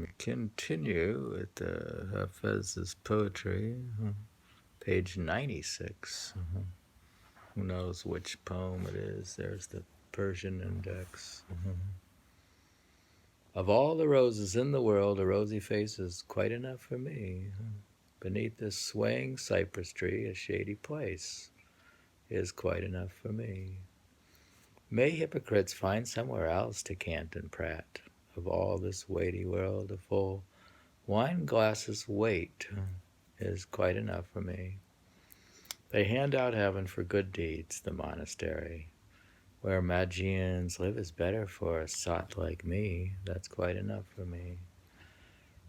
We continue with Hafez's poetry, page 96. Who knows which poem it is? There's the Persian index. Of all the roses in the world, a rosy face is quite enough for me. Beneath this swaying cypress tree, a shady place is quite enough for me. May hypocrites find somewhere else to cant and prate. Of all this weighty world, a full wine glass's weight is quite enough for me. They hand out heaven for good deeds, the monastery. Where Magians live is better for a sot like me. That's quite enough for me.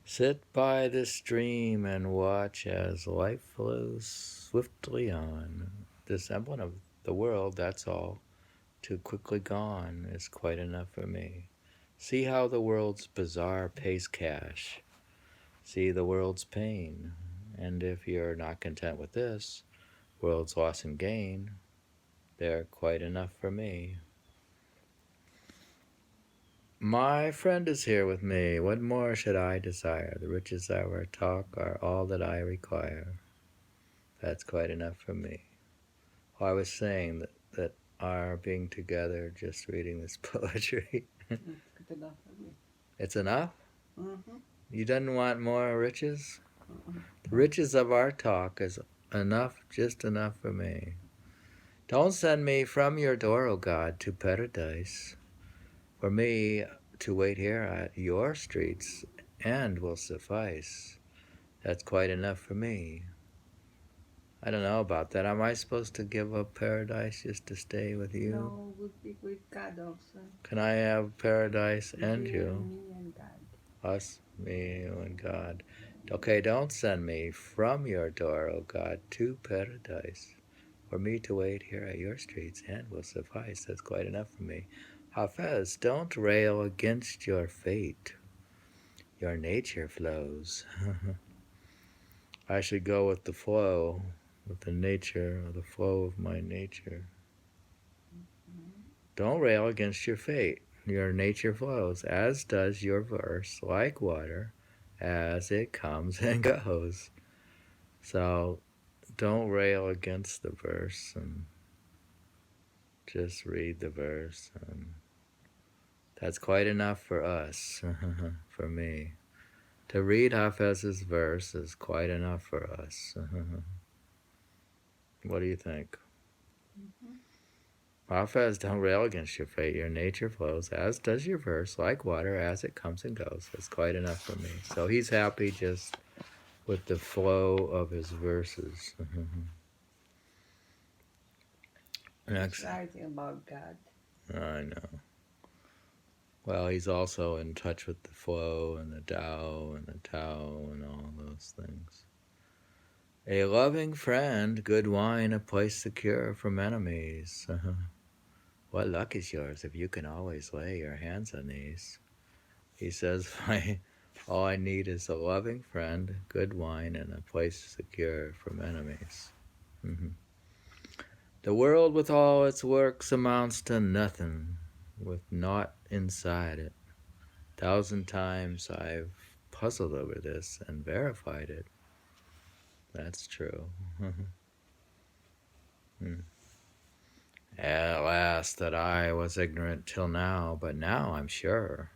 Sit by this stream and watch as life flows swiftly on. This emblem of the world, that's all, too quickly gone, is quite enough for me. See how the world's bazaar pays cash. See the world's pain. And if you're not content with this, world's loss and gain, they're quite enough for me. My friend is here with me. What more should I desire? The riches of our talk are all that I require. That's quite enough for me. Well, I was saying that our being together, just reading this poetry, It's good enough for me. It's enough? Mm-hmm. You didn't want more riches? Mm-hmm. The riches of our talk is enough, just enough for me. Don't send me from your door, O God, to paradise. For me to wait here at your streets and will suffice. That's quite enough for me. I don't know about that. Am I supposed to give up paradise just to stay with you? No, would be with God also. Can I have paradise and you? Me and God. Us, me, you, and God. Okay, don't send me from your door, O God, to paradise. For me to wait here at your streets and will suffice. That's quite enough for me. Hafez, don't rail against your fate. Your nature flows. I should go with the flow, with the nature, or the flow of my nature. Don't rail against your fate. Your nature flows, as does your verse, like water, as it comes and goes. So don't rail against the verse and just read the verse. And that's quite enough for us, for me. To read Hafez's verse is quite enough for us. What do you think? Hafez, don't rail against your fate. Your nature flows, as does your verse, like water, as it comes and goes. That's quite enough for me. So he's happy just with the flow of his verses. Next. He's writing about God. I know. Well, he's also in touch with the flow and the Tao and all those things. A loving friend, good wine, a place secure from enemies. What luck is yours if you can always lay your hands on these? He says, all I need is a loving friend, good wine, and a place secure from enemies. The world with all its works amounts to nothing, with naught inside it. 1,000 times I've puzzled over this and verified it. That's true. At last that I was ignorant till now, but now I'm sure.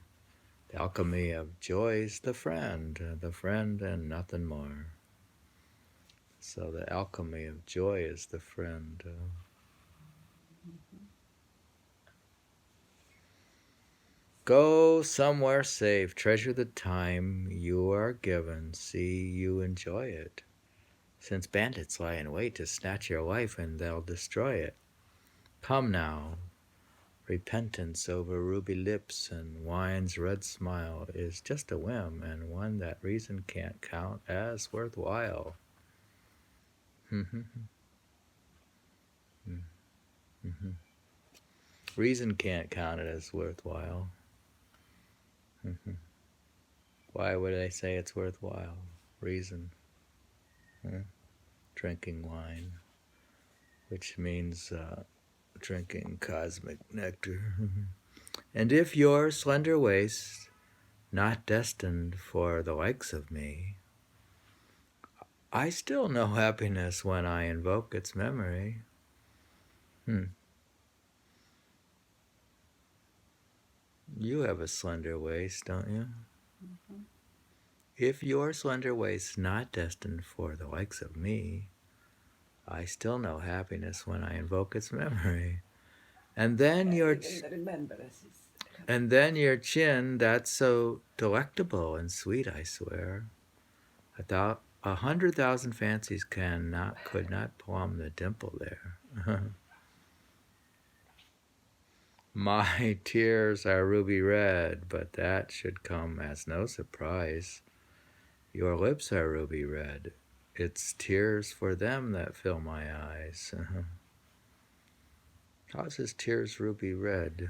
The alchemy of joy's the friend and nothing more. So the alchemy of joy is the friend. Go somewhere safe, treasure the time you are given, see you enjoy it. Since bandits lie in wait to snatch your life and they'll destroy it. Come now, repentance over ruby lips and wine's red smile is just a whim and one that reason can't count as worthwhile. Reason can't count it as worthwhile. Why would I say it's worthwhile? Reason. Drinking wine, which means drinking cosmic nectar. And if your slender waist not destined for the likes of me, I still know happiness when I invoke its memory. You have a slender waist, don't you? Mm-hmm. If your slender waist's not destined for the likes of me, I still know happiness when I invoke its memory. And then your chin, that's so delectable and sweet, I swear. 100,000 fancies could not plumb the dimple there. My tears are ruby red, but that should come as no surprise. Your lips are ruby red. It's tears for them that fill my eyes. How's his tears ruby red?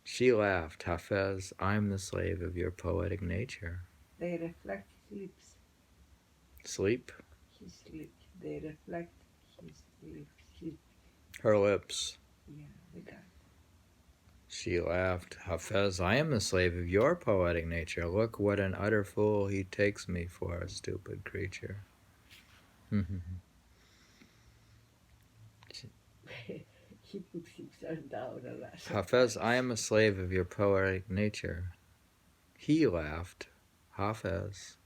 She laughed. Hafez, I'm the slave of your poetic nature. They reflect his lips. Sleep? His lips. They reflect his lips. Her lips. Yeah, the guy. She laughed. Hafez, I am the slave of your poetic nature. Look what an utter fool he takes me for, a stupid creature. He puts himself down a lot. Hafez, I am a slave of your poetic nature. He laughed. Hafez,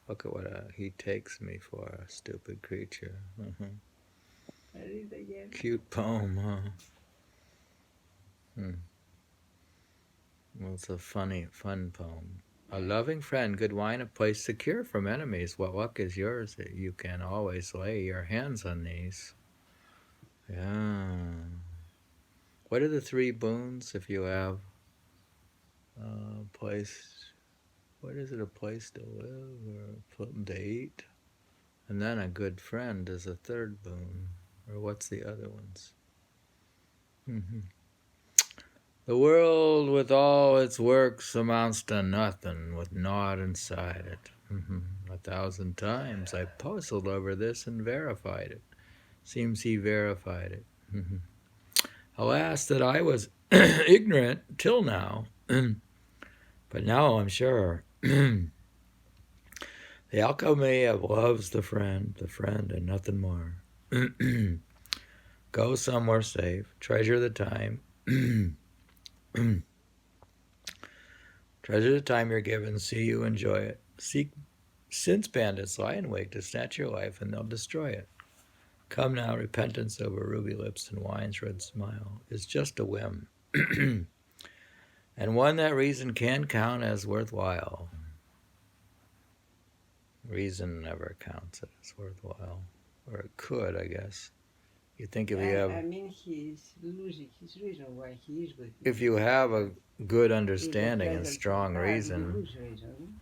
look at what he takes me for, a stupid creature. Read again. Cute poem, huh? Well, it's a fun poem. A loving friend, good wine, a place secure from enemies. What luck is yours that you can always lay your hands on these? Yeah. What are the three boons if you have a place? What is it? A place to live or something to eat? And then a good friend is a third boon. Or what's the other ones? The world with all its works amounts to nothing with naught inside it. 1,000 times I puzzled over this and verified it. Seems he verified it. Alas, that I was ignorant till now. But now I'm sure. The alchemy of love's the friend and nothing more. Go somewhere safe, treasure the time. Treasure the time you're given, see you enjoy it. Since bandits lie in wait to snatch your life and they'll destroy it. Come now, repentance over ruby lips and wine's red smile is just a whim. And one that reason can count as worthwhile. Reason never counts as worthwhile. Or it could, I guess. You think if you have... I mean, he's losing his reason why he is with If you have a good understanding and strong reason,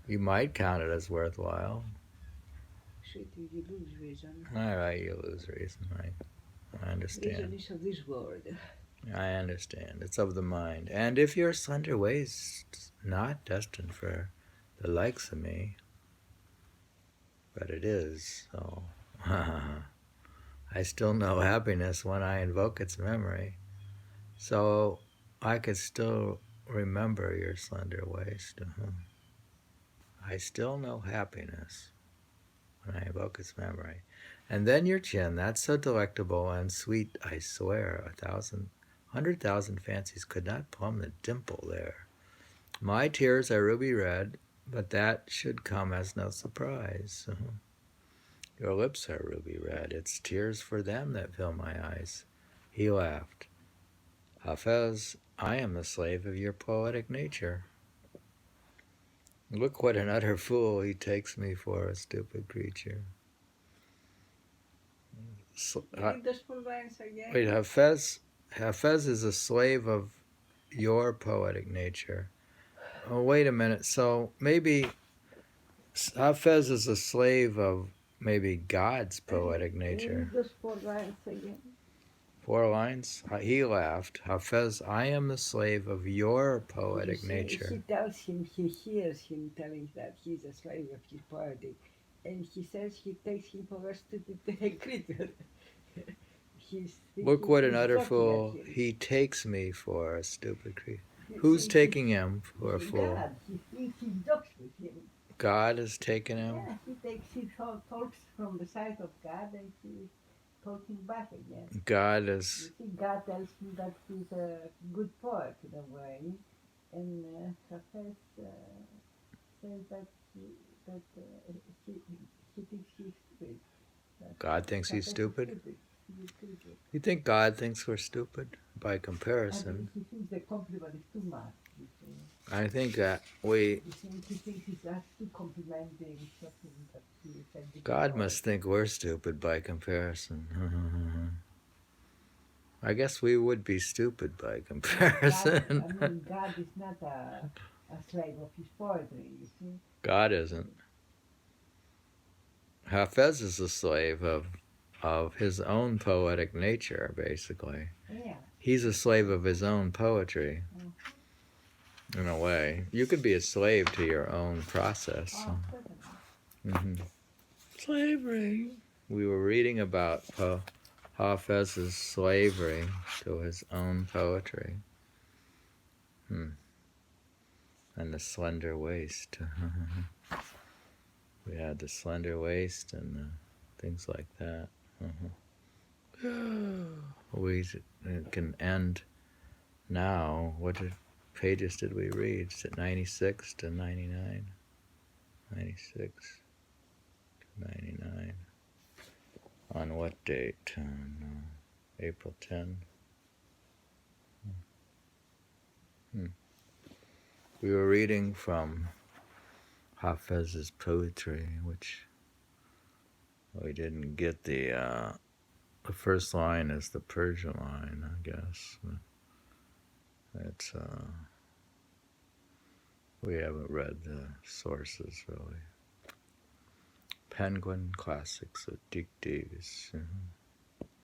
you might count it as worthwhile. You lose reason. All right, you lose reason, right? I understand. Reason is of this world. I understand. It's of the mind. And if your slender waist not destined for the likes of me, but it is, so I still know happiness when I invoke its memory. So I could still remember your slender waist. I still know happiness when I invoke its memory. And then your chin, that's so delectable and sweet, I swear, 100,000 fancies could not plumb the dimple there. My tears are ruby red, but that should come as no surprise. Your lips are ruby red. It's tears for them that fill my eyes. He laughed. Hafez, I am the slave of your poetic nature. Look what an utter fool he takes me for, a stupid creature. Wait, Hafez is a slave of your poetic nature. Oh, wait a minute. So maybe Hafez is a slave of maybe God's poetic nature. Those 4 lines again. 4 lines? He laughed. Hafez, I am the slave of your poetic nature. He tells him, he hears him telling that he's a slave of his poetic. And he says he takes him for a stupid creature. Look what an utter fool he takes me for, a stupid creature. Who's taking him for a fool? God, he jokes with him. God is taking him? Yeah, he talks from the side of God and he's talking back again. God is... You see, God tells him that he's a good poet in a way, and Hafez says that he thinks he's stupid. God thinks he's Hafez is stupid? He's stupid. You think God thinks we're stupid? By I comparison. think he thinks the compliment is too much. I think that we... He thinks he's too complimenting something that he said. God must think we're stupid by comparison. I guess we would be stupid by comparison. God is not a slave of his poetry, you see. God isn't. Hafez is a slave of his own poetic nature, basically. Yeah. He's a slave of his own poetry. In a way. You could be a slave to your own process. Slavery. We were reading about Hafez's slavery to his own poetry. And the slender waist. We had the slender waist and things like that. We can end now. What pages did we read? Is it 96 to 99? 96 to 99. On what date? On April 10. We were reading from Hafez's poetry, which we didn't get the first line is the Persian line, I guess. It's we haven't read the sources really. Penguin Classics of Dick Davis.